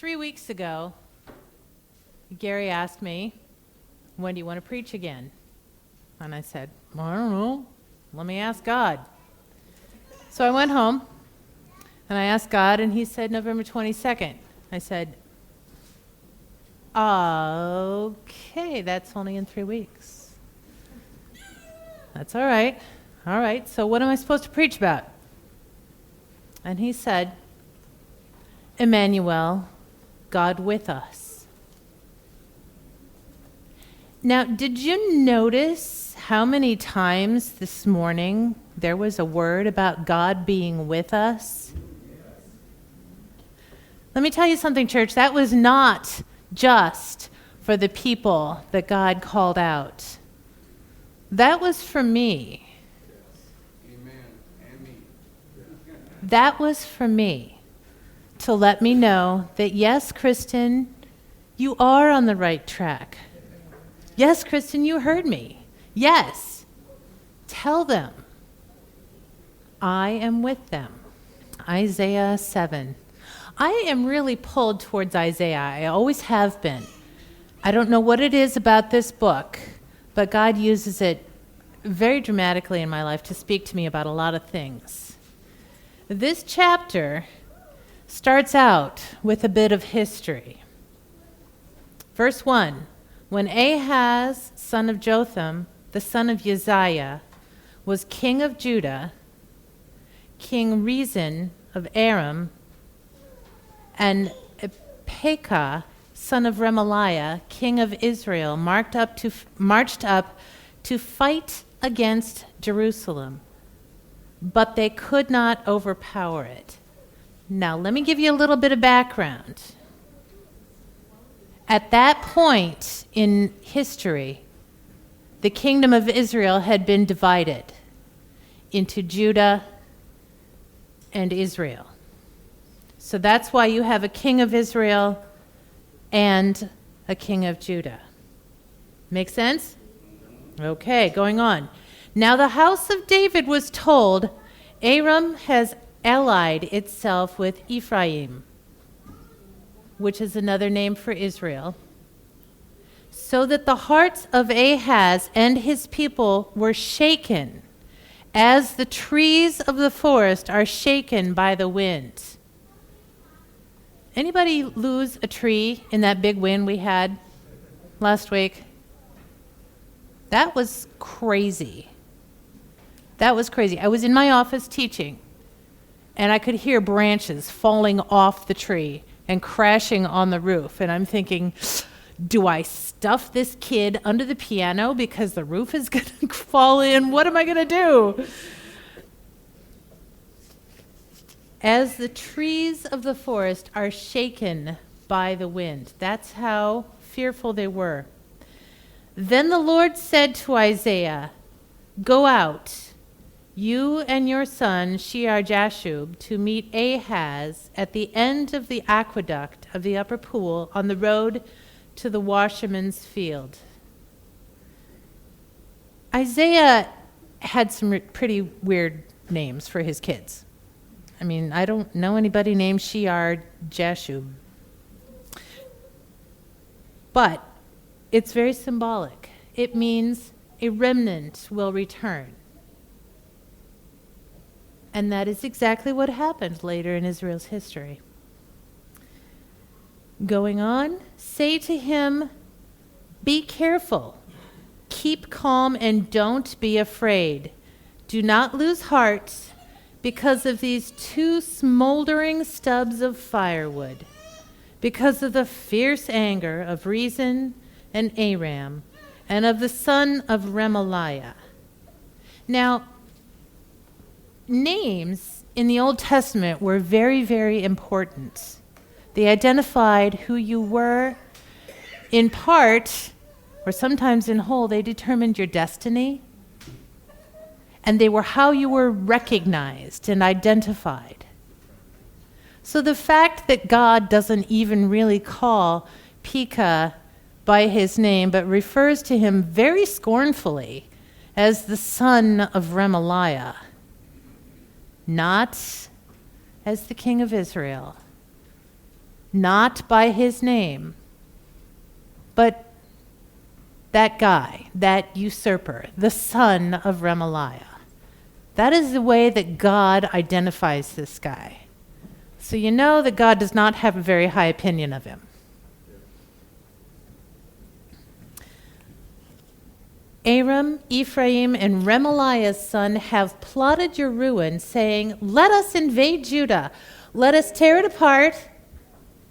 3 weeks ago, Gary asked me, when do you want to preach again? And I said, well, I don't know. Let me ask God. So I went home, and I asked God, and he said November 22nd. I said, okay, that's only in 3 weeks. That's all right. All right, so what am I supposed to preach about? And he said, Emmanuel, God with us. Now, did you notice how many times this morning there was a word about God being with us? Let me tell you something, church. That was not just for the people that God called out. That was for me. Amen. And me. That was for me to let me know that, yes, Kristin, you are on the right track. Yes, Kristin, you heard me. Yes. Tell them I am with them. Isaiah 7. I am really pulled towards Isaiah. I always have been. I don't know what it is about this book, but God uses it very dramatically in my life to speak to me about a lot of things. This chapter starts out with a bit of history. Verse 1, when Ahaz, son of Jotham, the son of Uzziah, was king of Judah, King Rezin of Aram, and Pekah, son of Remaliah, king of Israel, marched up to fight against Jerusalem, but they could not overpower it. Now, let me give you a little bit of background. At that point in history, the kingdom of Israel had been divided into Judah and Israel. So that's why you have a king of Israel and a king of Judah. Make sense? Okay, going on. Now the house of David was told, Aram has allied itself with Ephraim, which is another name for Israel, so that the hearts of Ahaz and his people were shaken, as the trees of the forest are shaken by the wind. Anybody lose a tree in that big wind we had last week? That was crazy. That was crazy. I was in my office teaching, and I could hear branches falling off the tree and crashing on the roof. And I'm thinking, do I stuff this kid under the piano because the roof is going to fall in? What am I going to do? As the trees of the forest are shaken by the wind. That's how fearful they were. Then the Lord said to Isaiah, go out, you and your son Shear-Jashub, to meet Ahaz at the end of the aqueduct of the upper pool on the road to the washerman's field. Isaiah had some pretty weird names for his kids. I mean, I don't know anybody named Shear-Jashub. But it's very symbolic. It means a remnant will return. And that is exactly what happened later in Israel's history. Going on, say to him, be careful, keep calm, and don't be afraid. Do not lose heart because of these two smoldering stubs of firewood, because of the fierce anger of Rezin and Aram, and of the son of Remaliah. Now, names in the Old Testament were very, very important. They identified who you were. In part, or sometimes in whole, they determined your destiny. And they were how you were recognized and identified. So the fact that God doesn't even really call Pekah by his name, but refers to him very scornfully as the son of Remaliah, not as the king of Israel, not by his name, but that guy, that usurper, the son of Remaliah. That is the way that God identifies this guy. So you know that God does not have a very high opinion of him. Aram, Ephraim, and Remaliah's son have plotted your ruin, saying, "Let us invade Judah. Let us tear it apart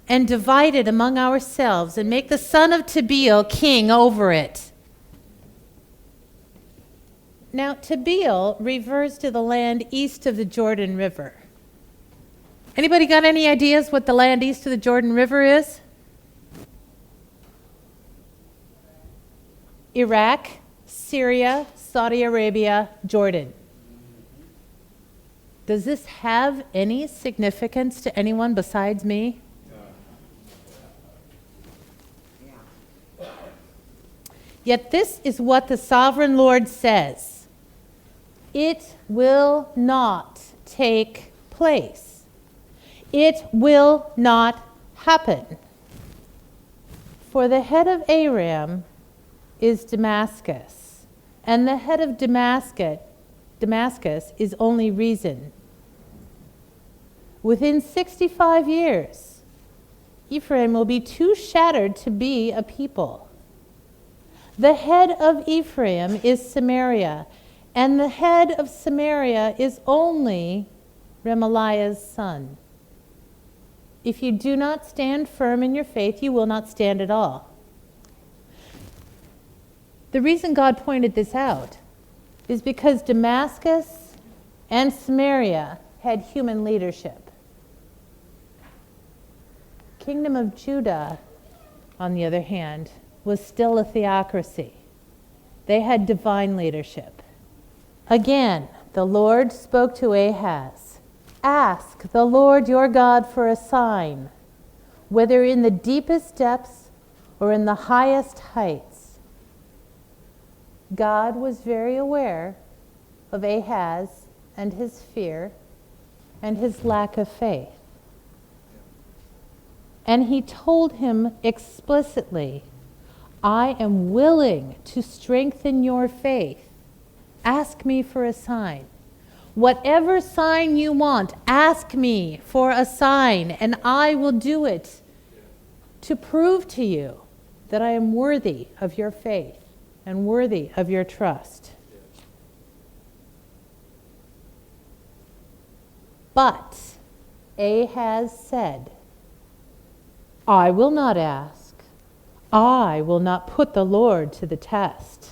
and divide it among ourselves, and make the son of Tabeel king over it." Now, Tabeel refers to the land east of the Jordan River. Anybody got any ideas what the land east of the Jordan River is? Iraq, Syria, Saudi Arabia, Jordan. Does this have any significance to anyone besides me? Yet this is what the sovereign Lord says: it will not take place. It will not happen. For the head of Aram is Damascus, and the head of Damascus is only reason. Within 65 years, Ephraim will be too shattered to be a people. The head of Ephraim is Samaria, and the head of Samaria is only Remaliah's son. If you do not stand firm in your faith, you will not stand at all. The reason God pointed this out is because Damascus and Samaria had human leadership. Kingdom of Judah, on the other hand, was still a theocracy. They had divine leadership. Again, the Lord spoke to Ahaz, "Ask the Lord your God for a sign, whether in the deepest depths or in the highest heights." God was very aware of Ahaz and his fear and his lack of faith. And he told him explicitly, "I am willing to strengthen your faith. Ask me for a sign. Whatever sign you want, ask me for a sign, and I will do it to prove to you that I am worthy of your faith and worthy of your trust." But Ahaz said, "I will not ask. I will not put the Lord to the test."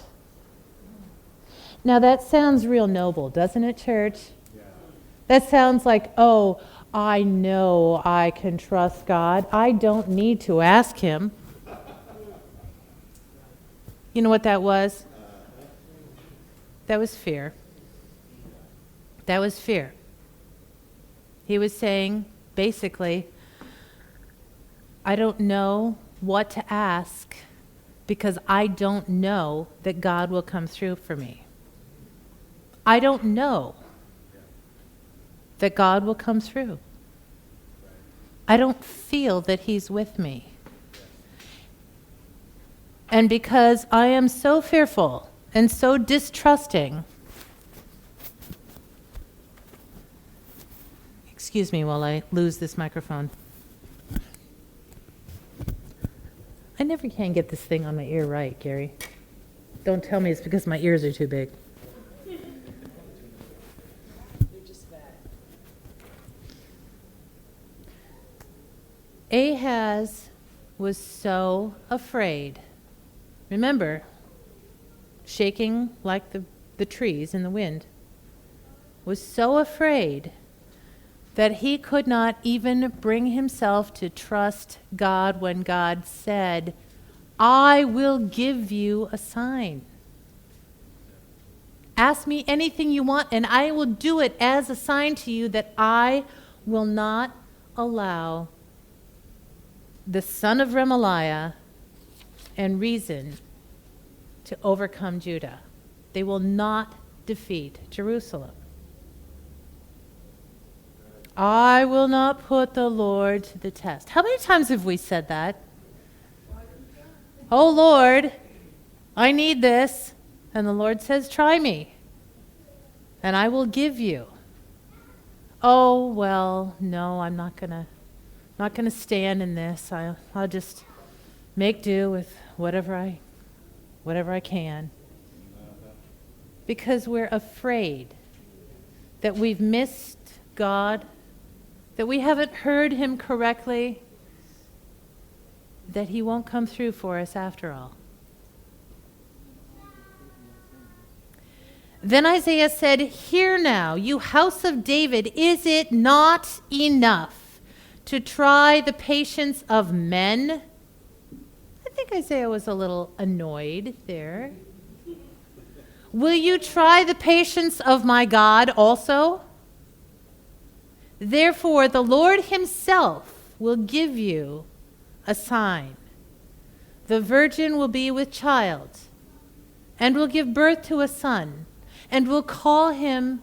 Now that sounds real noble, doesn't it, church? Yeah. That sounds like, oh, I know I can trust God. I don't need to ask him. You know what that was? That was fear. That was fear. He was saying, basically, I don't know what to ask because I don't know that God will come through for me. I don't know that God will come through. I don't feel that he's with me. And because I am so fearful and so distrusting, excuse me while I lose this microphone. I never can get this thing on my ear right, Gary. Don't tell me it's because my ears are too big. Ahaz was so afraid. Remember, shaking like the trees in the wind, was so afraid that he could not even bring himself to trust God when God said, "I will give you a sign. Ask me anything you want, and I will do it as a sign to you that I will not allow the son of Remaliah and Rezin to overcome Judah. They will not defeat Jerusalem. I will not put the Lord to the test. How many times have we said that? Oh Lord, I need this. And the Lord says, try me, and I will give you. Oh, well, no, I'm not gonna stand in this. I'll just make do with whatever I can. Because we're afraid that we've missed God, that we haven't heard him correctly, that he won't come through for us after all. Then Isaiah said, hear now, you house of David, is it not enough to try the patience of men? I think Isaiah was a little annoyed there. Will you try the patience of my God also? Therefore, the Lord himself will give you a sign. The virgin will be with child and will give birth to a son, and will call him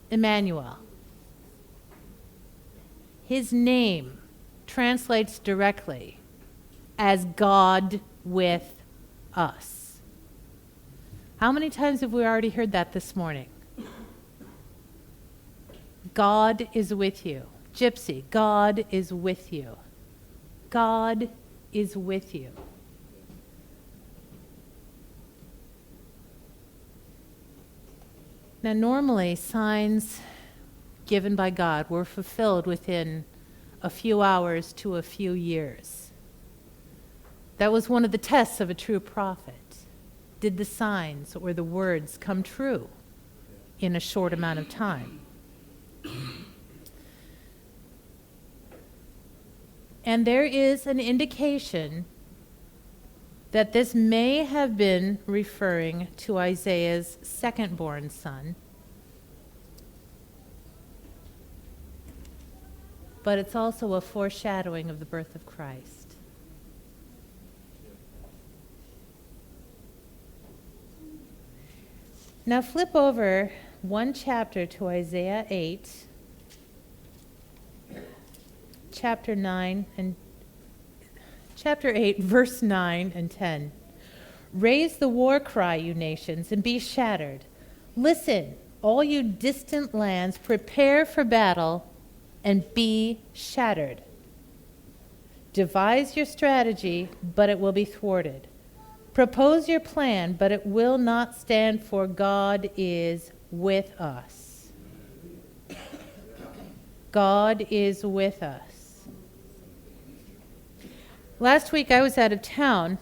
Emmanuel. His name translates directly as God with us. How many times have we already heard that this morning? God is with you. Gypsy, God is with you. God is with you. Now, normally, signs given by God were fulfilled within a few hours to a few years. That was one of the tests of a true prophet. Did the signs or the words come true in a short amount of time? And there is an indication that this may have been referring to Isaiah's second-born son. But it's also a foreshadowing of the birth of Christ. Now flip over one chapter to Isaiah 8, chapter 8, verse 9 and 10. Raise the war cry, you nations, and be shattered. Listen, all you distant lands, prepare for battle and be shattered. Devise your strategy, but it will be thwarted. Propose your plan, but it will not stand, for God is with us. God is with us. Last week I was out of town,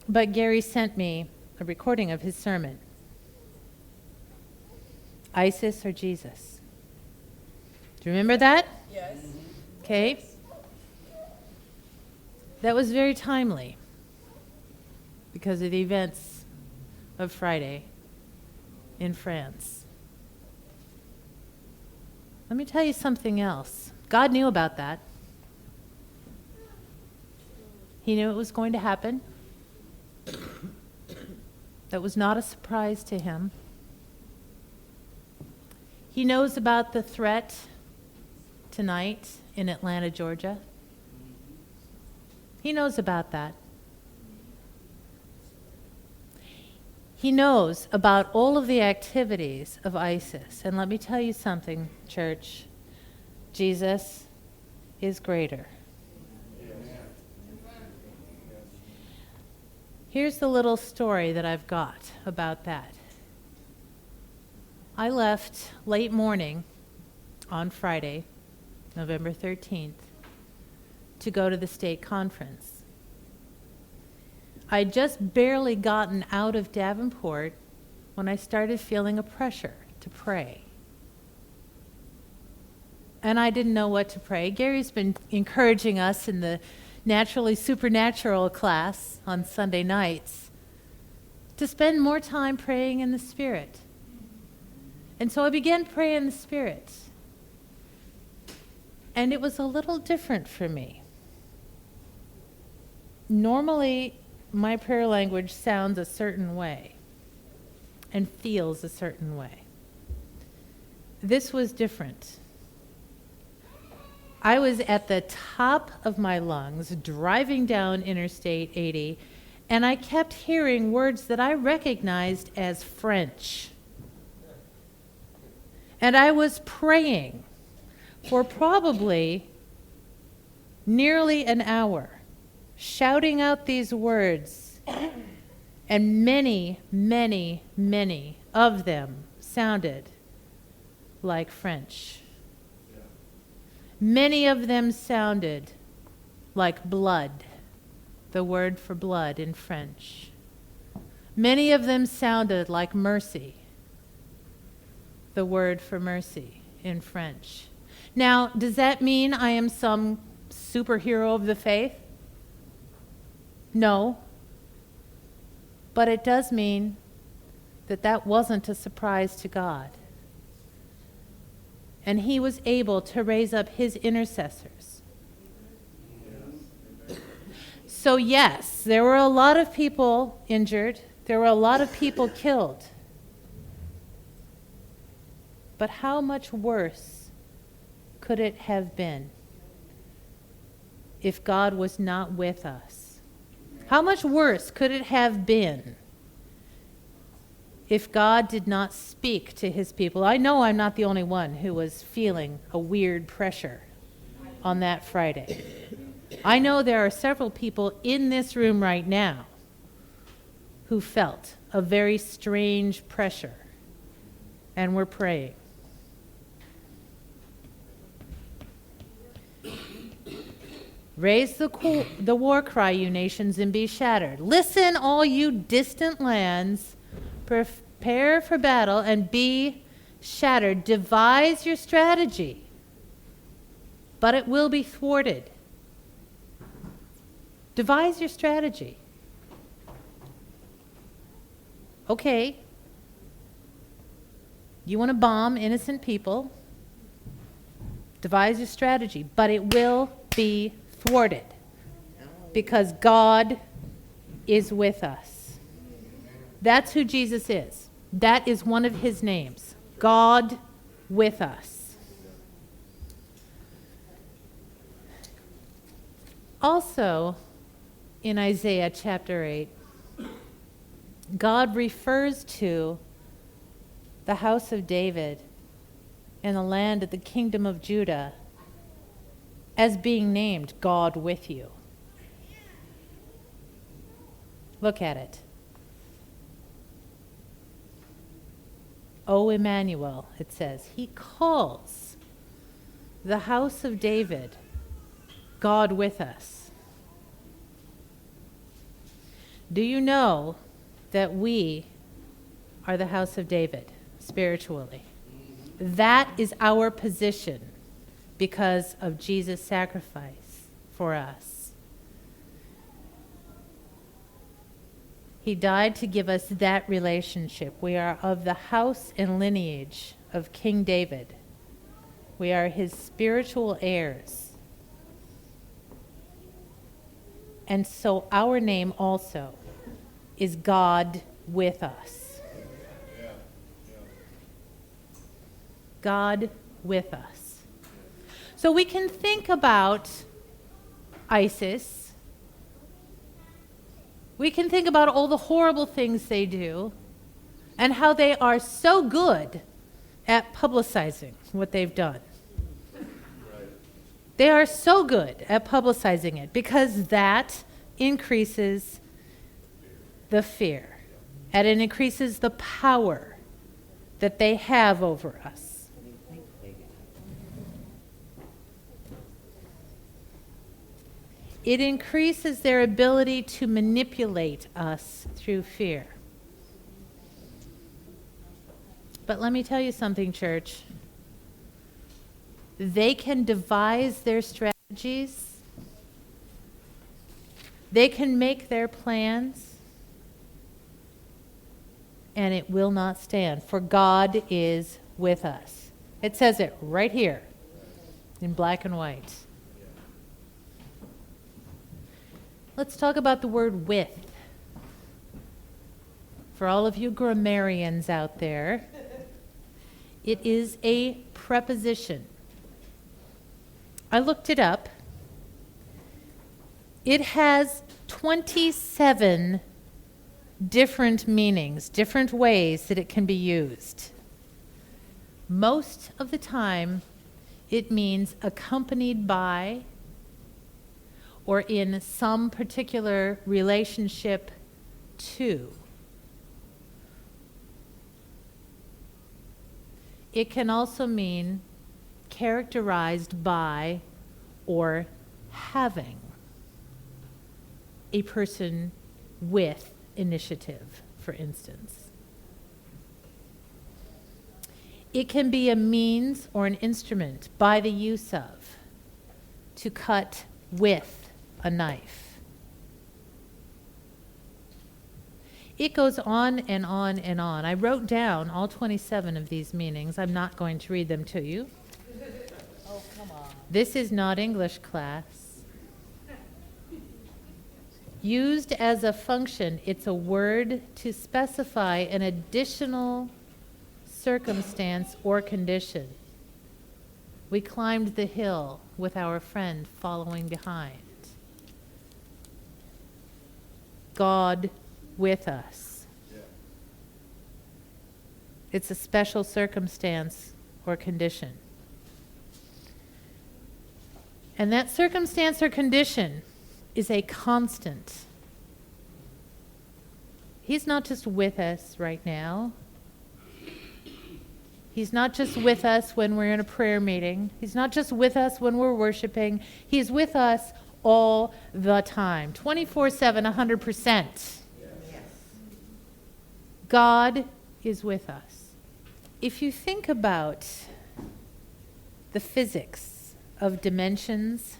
but Gary sent me a recording of his sermon. ISIS or Jesus? Do you remember that? Yes. Okay. That was very timely because of the events of Friday in France. Let me tell you something else. God knew about that. He knew it was going to happen. That was not a surprise to him. He knows about the threat tonight in Atlanta, Georgia. He knows about that. He knows about all of the activities of ISIS. And let me tell you something, church. Jesus is greater. Here's the little story that I've got about that. I left late morning on Friday, November 13th, to go to the state conference. I'd just barely gotten out of Davenport when I started feeling a pressure to pray. And I didn't know what to pray. Gary's been encouraging us in the Naturally Supernatural class on Sunday nights to spend more time praying in the Spirit. And so I began praying in the Spirit. And it was a little different for me. Normally, my prayer language sounds a certain way and feels a certain way. This was different. I was at the top of my lungs driving down Interstate 80, and I kept hearing words that I recognized as French. And I was praying for probably nearly an hour, shouting out these words, and many, many, many of them sounded like French. Many of them sounded like blood, the word for blood in French. Many of them sounded like mercy, the word for mercy in French. Now, does that mean I am some superhero of the faith? No. But it does mean that that wasn't a surprise to God. And he was able to raise up his intercessors. So yes, there were a lot of people injured. There were a lot of people killed. But how much worse could it have been if God was not with us? How much worse could it have been if God did not speak to his people? I know I'm not the only one who was feeling a weird pressure on that Friday. I know there are several people in this room right now who felt a very strange pressure and were praying. Raise the war cry, you nations, and be shattered. Listen, all you distant lands. Prepare for battle and be shattered. Devise your strategy, but it will be thwarted. Devise your strategy. Okay. You want to bomb innocent people? Devise your strategy, but it will be thwarted because God is with us. That's who Jesus is. That is one of his names. God with us. Also, in Isaiah chapter 8, God refers to the house of David and the land of the kingdom of Judah as being named God with you. Look at it. O Emmanuel, it says. He calls the house of David God with us. Do you know that we are the house of David spiritually? That is our position because of Jesus' sacrifice for us. He died to give us that relationship. We are of the house and lineage of King David. We are his spiritual heirs. And so our name also is God with us. God with us. So we can think about ISIS. We can think about all the horrible things they do and how they are so good at publicizing what they've done. They are so good at publicizing it because that increases the fear and it increases the power that they have over us. It increases their ability to manipulate us through fear. But let me tell you something, church. They can devise their strategies. They can make their plans. And it will not stand, for God is with us. It says it right here in black and white. Let's talk about the word with. For all of you grammarians out there, it is a preposition. I looked it up. It has 27 different meanings, different ways that it can be used. Most of the time, it means accompanied by or in some particular relationship to. It can also mean characterized by or having a person with initiative, for instance. It can be a means or an instrument by the use of, to cut with a knife. It goes on and on and on. I wrote down all 27 of these meanings. I'm not going to read them to you. Oh, come on. This is not English class. Used as a function, it's a word to specify an additional circumstance or condition. We climbed the hill with our friend following behind. God with us. Yeah. It's a special circumstance or condition. And that circumstance or condition is a constant. He's not just with us right now. He's not just with us when we're in a prayer meeting. He's not just with us when we're worshiping. He's with us all the time, 24/7, 100%. Yes. God is with us. If you think about the physics of dimensions,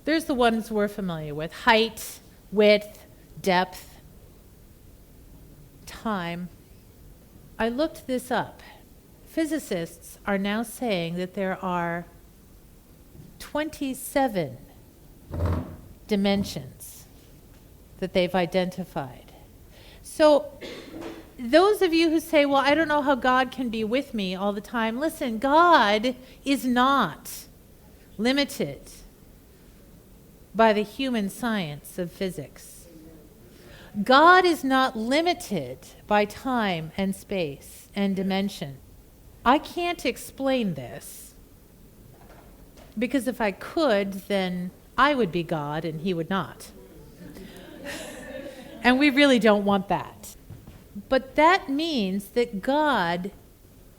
there's the ones we're familiar with: height, width, depth, time. I looked this up. Physicists are now saying that there are 27 dimensions that they've identified. So those of you who say, well, I don't know how God can be with me all the time, listen, God is not limited by the human science of physics. God is not limited by time and space and dimension. I can't explain this, because if I could, then I would be God and he would not. And we really don't want that. But that means that God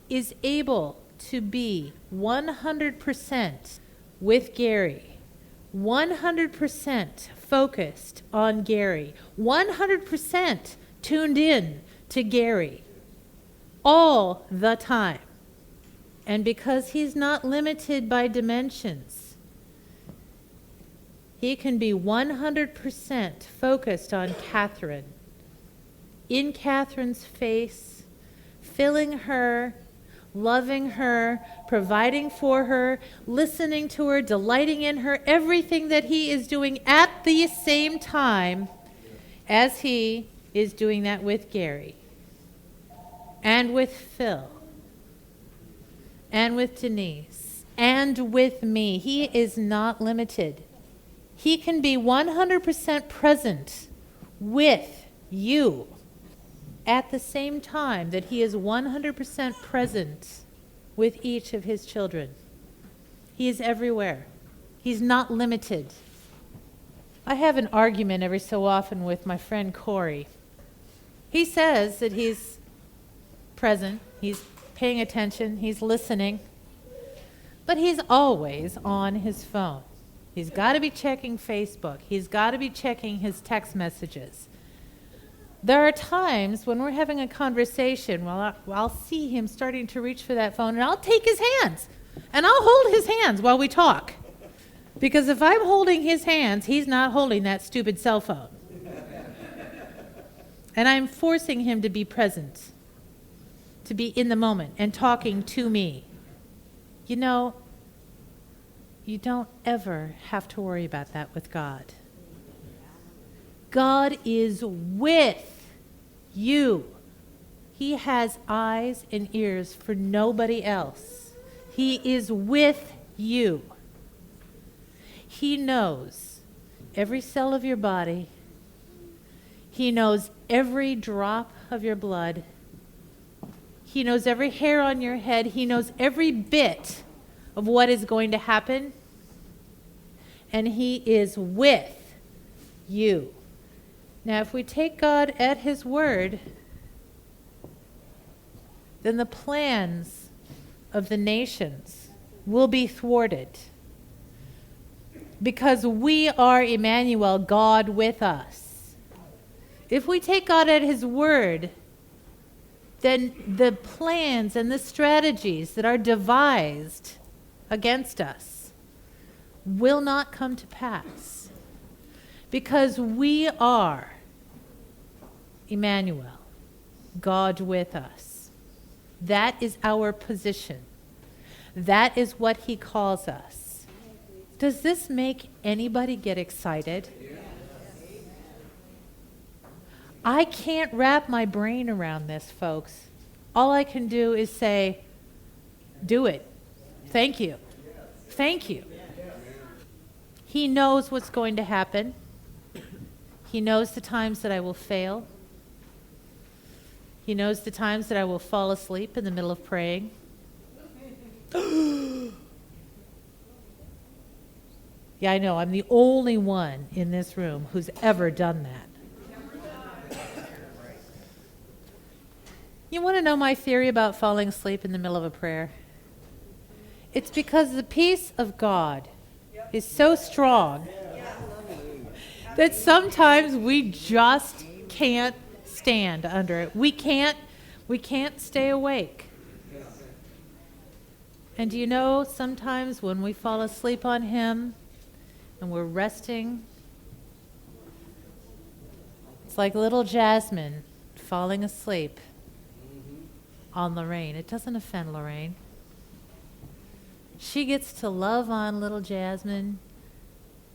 is able to be 100% with Gary, 100% focused on Gary, 100% tuned in to Gary all the time. And because he's not limited by dimensions, he can be 100% focused on Catherine, in Catherine's face, filling her, loving her, providing for her, listening to her, delighting in her, everything that he is doing at the same time as he is doing that with Gary and with Phil and with Denise and with me. He is not limited. He can be 100% present with you at the same time that he is 100% present with each of his children. He is everywhere. He's not limited. I have an argument every so often with my friend Corey. He says that he's present, he's paying attention, he's listening, but he's always on his phone. He's got to be checking Facebook. He's got to be checking his text messages. There are times when we're having a conversation, I'll see him starting to reach for that phone, and I'll take his hands, and I'll hold his hands while we talk. Because if I'm holding his hands, he's not holding that stupid cell phone. And I'm forcing him to be present, to be in the moment and talking to me. You know, you don't ever have to worry about that with God. God is with you. He has eyes and ears for nobody else. He is with you. He knows every cell of your body. He knows every drop of your blood. He knows every hair on your head. He knows every bit of what is going to happen. And he is with you. Now, if we take God at his word, then the plans of the nations will be thwarted. Because we are Emmanuel, God with us. If we take God at his word, then the plans and the strategies that are devised against us will not come to pass. Because we are Emmanuel, God with us. That is our position. That is what he calls us. Does this make anybody get excited? I can't wrap my brain around this, folks. All I can do is say, do it. Thank you. Thank you. He knows what's going to happen. He knows the times that I will fail. He knows the times that I will fall asleep in the middle of praying. Yeah, I know. I'm the only one in this room who's ever done that. You want to know my theory about falling asleep in the middle of a prayer? It's because the peace of God is so strong that sometimes we just can't stand under it. We can't stay awake. And do you know, sometimes when we fall asleep on him and we're resting, it's like little Jasmine falling asleep on Lorraine. It doesn't offend Lorraine. She gets to love on little Jasmine,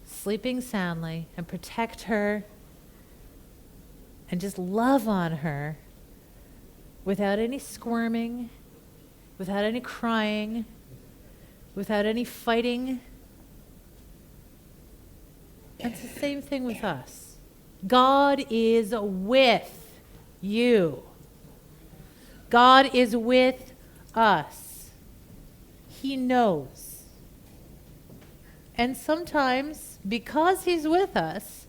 sleeping soundly, and protect her and just love on her without any squirming, without any crying, without any fighting. It's the same thing with us. God is with you. God is with us. He knows. And sometimes, because he's with us,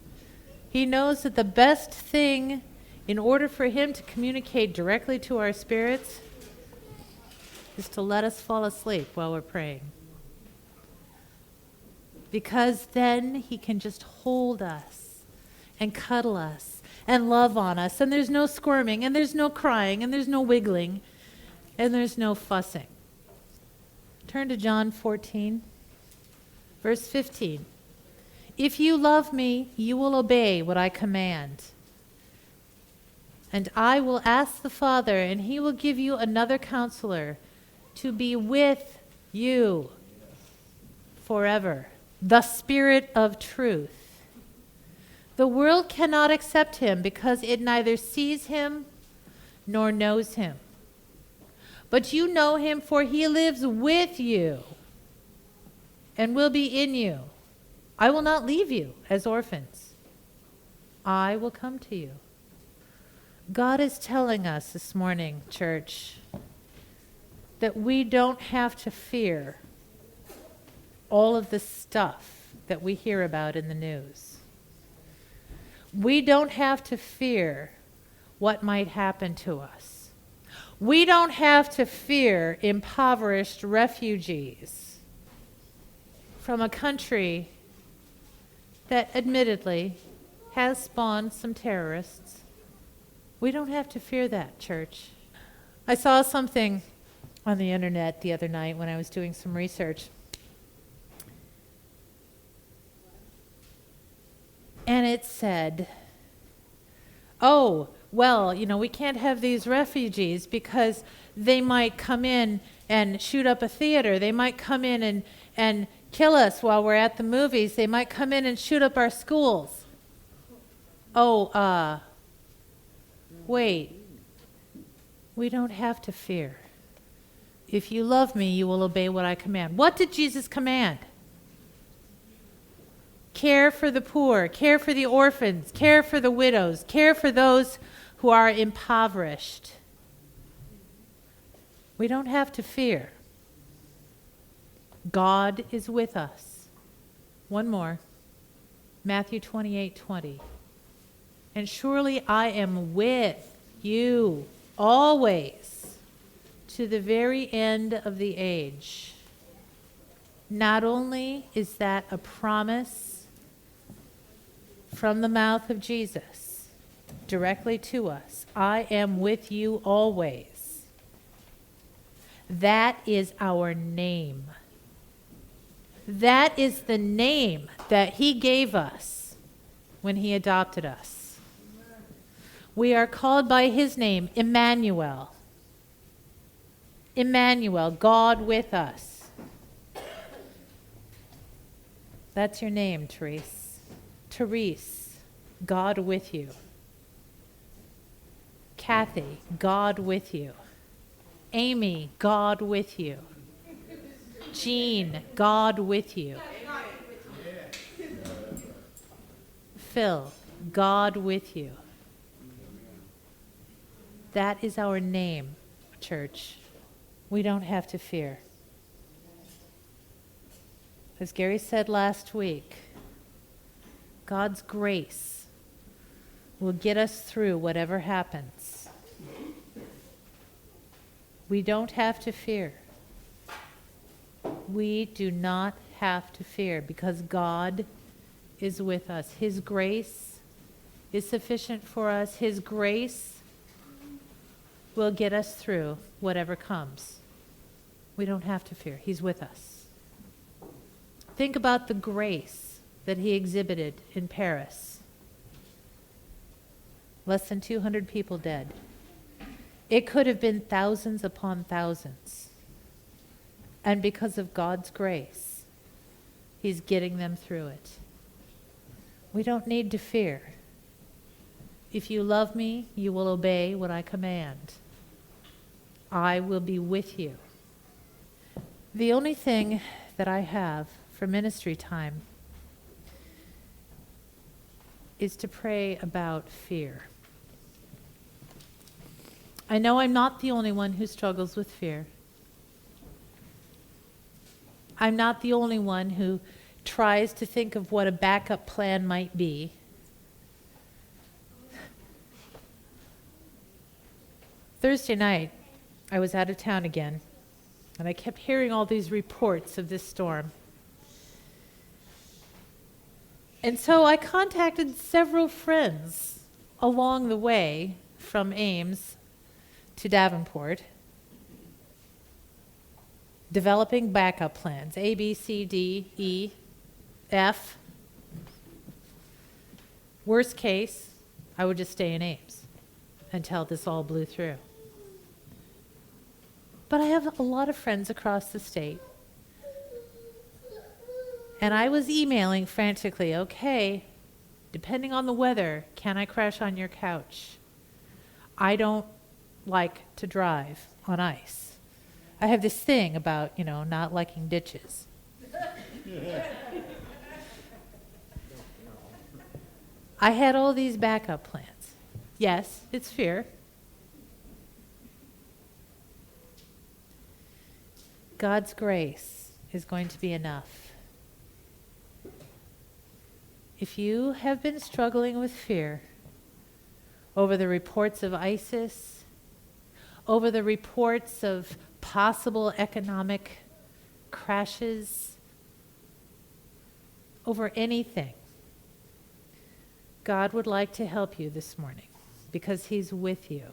he knows that the best thing in order for him to communicate directly to our spirits is to let us fall asleep while we're praying. Because then he can just hold us and cuddle us and love on us. And there's no squirming, and there's no crying, and there's no wiggling, and there's no fussing. Turn to John 14, verse 15. If you love me, you will obey what I command. And I will ask the Father, and he will give you another counselor to be with you forever, the Spirit of truth. The world cannot accept him because it neither sees him nor knows him. But you know him, for he lives with you and will be in you. I will not leave you as orphans. I will come to you. God is telling us this morning, church, that we don't have to fear all of the stuff that we hear about in the news. We don't have to fear what might happen to us. We don't have to fear impoverished refugees from a country that admittedly has spawned some terrorists. We don't have to fear that, church. I saw something on the internet the other night when I was doing some research. And it said, oh, well, we can't have these refugees because they might come in and shoot up a theater. They might come in and kill us while we're at the movies. They might come in and shoot up our schools. Oh, wait. We don't have to fear. If you love me, you will obey what I command. What did Jesus command? Care for the poor, care for the orphans, care for the widows, care for those who are impoverished. We don't have to fear. God is with us. One more. Matthew 28:20. And surely I am with you always to the very end of the age. Not only is that a promise from the mouth of Jesus directly to us, I am with you always. That is our name. That is the name that he gave us when he adopted us. We are called by his name, Emmanuel. Emmanuel, God with us. That's your name, Therese. Therese, God with you. Kathy, God with you. Amy, God with you. Jean, God with you. Phil, God with you. That is our name, church. We don't have to fear. As Gary said last week, God's grace will get us through whatever happens. We don't have to fear. We do not have to fear because God is with us. His grace is sufficient for us. His grace will get us through whatever comes. We don't have to fear. He's with us. Think about the grace that he exhibited in Paris. Less than 200 people dead. It could have been thousands upon thousands. And because of God's grace, he's getting them through it. We don't need to fear. If you love me, you will obey what I command. I will be with you. The only thing that I have for ministry time is to pray about fear. I know I'm not the only one who struggles with fear. I'm not the only one who tries to think of what a backup plan might be. Thursday night, I was out of town again, and I kept hearing all these reports of this storm. And so I contacted several friends along the way from Ames to Davenport, developing backup plans, A, B, C, D, E, F. Worst case, I would just stay in Ames until this all blew through. But I have a lot of friends across the state. And I was emailing frantically, okay, depending on the weather, can I crash on your couch? I don't like to drive on ice. I have this thing about, not liking ditches. I had all these backup plans. Yes, it's fear. God's grace is going to be enough. If you have been struggling with fear over the reports of ISIS, over the reports of possible economic crashes, over anything, God would like to help you this morning because he's with you.